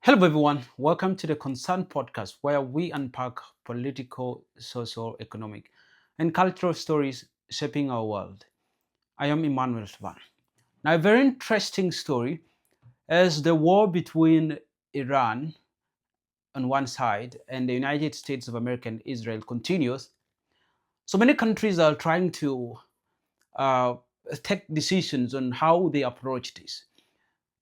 Hello, everyone. Welcome to the Concern Podcast, where we unpack political, social, economic, and cultural stories shaping our world. I am Emmanuel Taban. Now, a very interesting story is the war between Iran on one side and the United States of America and Israel continues. So many countries are trying to uh, take decisions on how they approach this.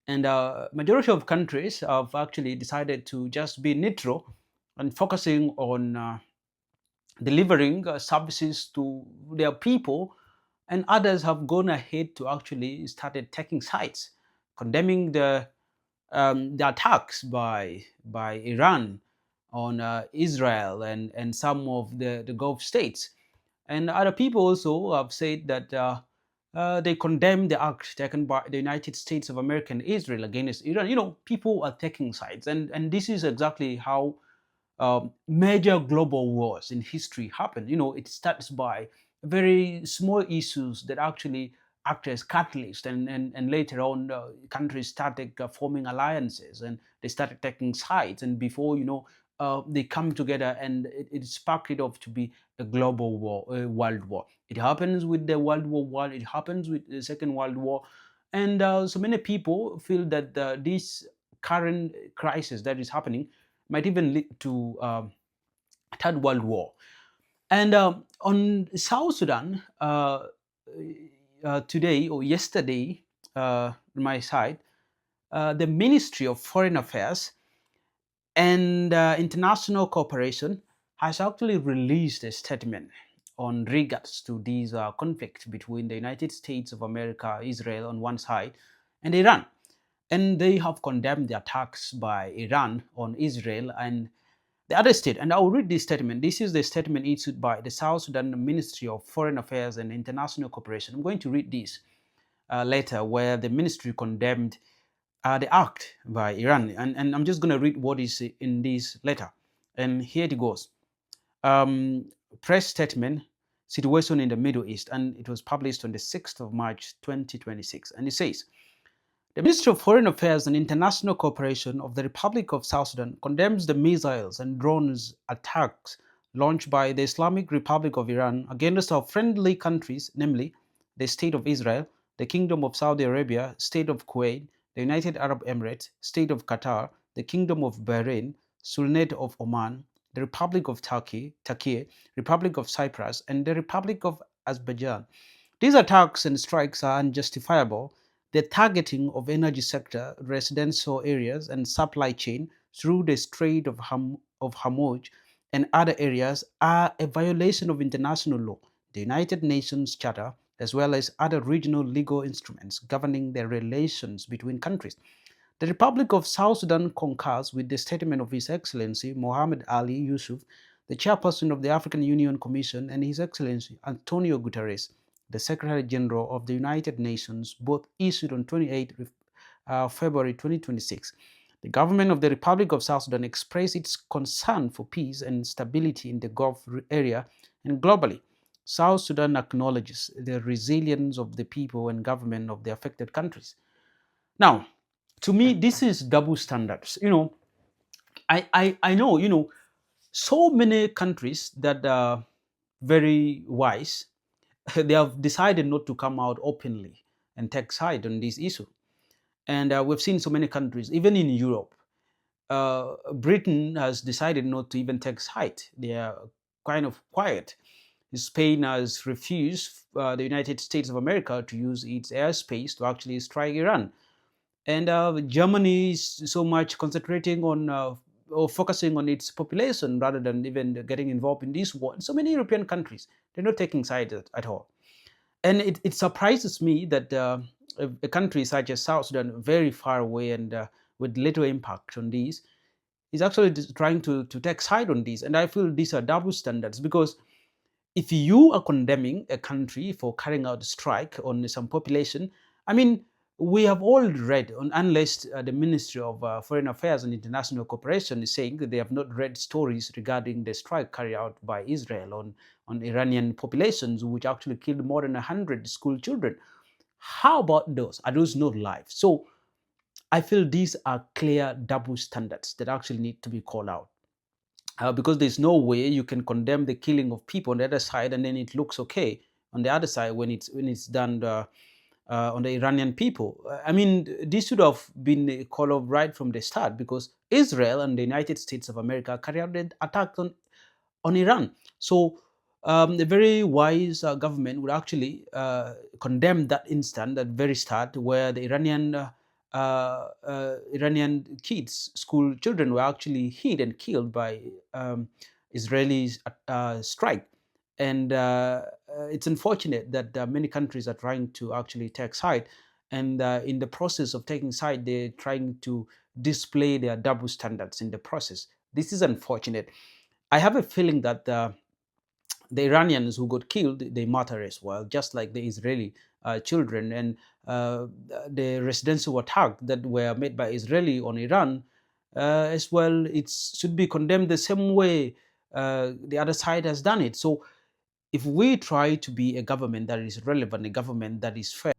And majority of countries have actually decided to just be neutral and focusing on delivering services to their people, and others have gone ahead to actually started taking sides, condemning the attacks by Iran on Israel and some of the Gulf states. And other people also have said that they condemn the act taken by the United States of America and Israel against Iran. People are taking sides, and this is exactly how major global wars in history happen. It starts by very small issues that actually act as catalyst, and later on, countries started forming alliances and they started taking sides, and before they come together and it sparked it off to be a global war, a world war. It happens with the World War One. It happens with the Second World War, and so many people feel that this current crisis that is happening might even lead to Third World War. And on South Sudan, today or yesterday, on my side, the Ministry of Foreign Affairs and International Cooperation has actually released a statement on regards to these conflicts between the United States of America, Israel on one side, and Iran. And they have condemned the attacks by Iran on Israel and the other state. And I'll read this statement. This is the statement issued by the South Sudan Ministry of Foreign Affairs and International Cooperation. I'm going to read this later, where the ministry condemned the act by Iran. And I'm just going to read what is in this letter. And here it goes. Press statement, situation in the Middle East. And it was published on the 6th of March, 2026. And it says, the Ministry of Foreign Affairs and International Cooperation of the Republic of South Sudan condemns the missiles and drones attacks launched by the Islamic Republic of Iran against our friendly countries, namely the State of Israel, the Kingdom of Saudi Arabia, State of Kuwait, the United Arab Emirates, State of Qatar, the Kingdom of Bahrain, Sultanate of Oman, the Republic of Turkey, Republic of Cyprus, and the Republic of Azerbaijan. These attacks and strikes are unjustifiable. The targeting of energy sector, residential areas, and supply chain through the Strait of Hormuz and other areas are a violation of international law, the United Nations Charter, as well as other regional legal instruments governing the relations between countries. The Republic of South Sudan concurs with the statement of His Excellency Mohammed Ali Yusuf, the chairperson of the African Union Commission, and His Excellency Antonio Guterres, the Secretary General of the United Nations, both issued on 28 February 2026. The government of the Republic of South Sudan expressed its concern for peace and stability in the Gulf area and globally. South Sudan acknowledges the resilience of the people and government of the affected countries. Now, to me, this is double standards. I know, so many countries that are very wise, they have decided not to come out openly and take side on this issue. And we've seen so many countries, even in Europe. Britain has decided not to even take side. They are kind of quiet. Spain has refused the United States of America to use its airspace to actually strike Iran. And Germany is so much concentrating on or focusing on its population rather than even getting involved in this war. And so many European countries, they're not taking sides at all. And it surprises me that a country such as South Sudan, very far away and with little impact on these, is actually trying to take side on these. And I feel these are double standards, because if you are condemning a country for carrying out a strike on some population, I mean, we have all read, unless the Ministry of Foreign Affairs and International Cooperation is saying that they have not read stories regarding the strike carried out by Israel on Iranian populations, which actually killed more than 100 school children. How about those? Are those not lives? So I feel these are clear double standards that actually need to be called out. Because there's no way you can condemn the killing of people on the other side and then it looks okay on the other side when it's done on the Iranian people. I mean, this should have been called off right from the start, because Israel and the United States of America carried out the attack on Iran. So the very wise government would actually condemn that instant, that very start, where the Iranian kids, school children, were actually hit and killed by Israeli strike. And it's unfortunate that many countries are trying to actually take side, and in the process of taking side, they're trying to display their double standards in the process. This is unfortunate. I have a feeling that the Iranians who got killed, they matter as well, just like the Israeli children. And the residential attack that were made by Israeli on Iran as well, it should be condemned the same way the other side has done it. So if we try to be a government that is relevant, a government that is fair.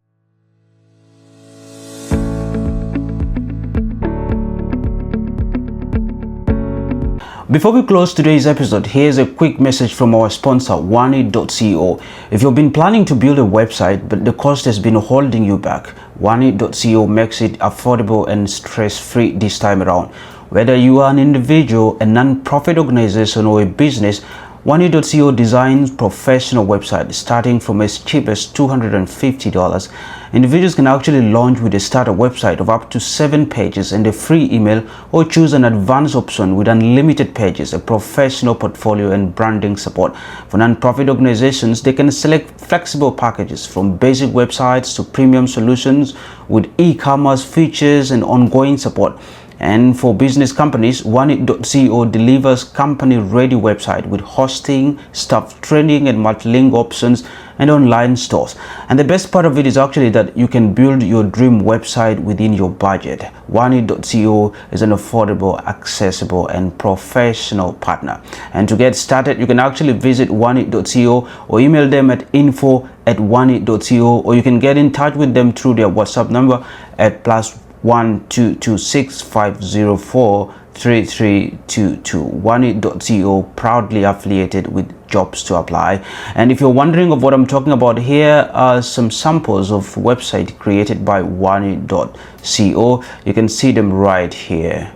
Before we close today's episode, here's a quick message from our sponsor, Wanit.co. If you've been planning to build a website but the cost has been holding you back, Wanit.co makes it affordable and stress-free this time around. Whether you are an individual, a non-profit organization, or a business, Wanit.co designs professional websites starting from as cheap as $250. Individuals can actually launch with a starter website of up to 7 pages and a free email, or choose an advanced option with unlimited pages, a professional portfolio, and branding support. For non-profit organizations, they can select flexible packages from basic websites to premium solutions with e-commerce features and ongoing support. And for business companies, Wanit.co delivers company-ready website with hosting, staff training, and multi-link options and online stores. And the best part of it is actually that you can build your dream website within your budget. Wanit.co is an affordable, accessible, and professional partner. And to get started, you can actually visit Wanit.co or email them at info@wanit.co, or you can get in touch with them through their WhatsApp number at +12265043322. Wanit.co, proudly affiliated with Jobs to Apply. And if you're wondering of what I'm talking about, here are some samples of website created by Wanit.co. You can see them right here.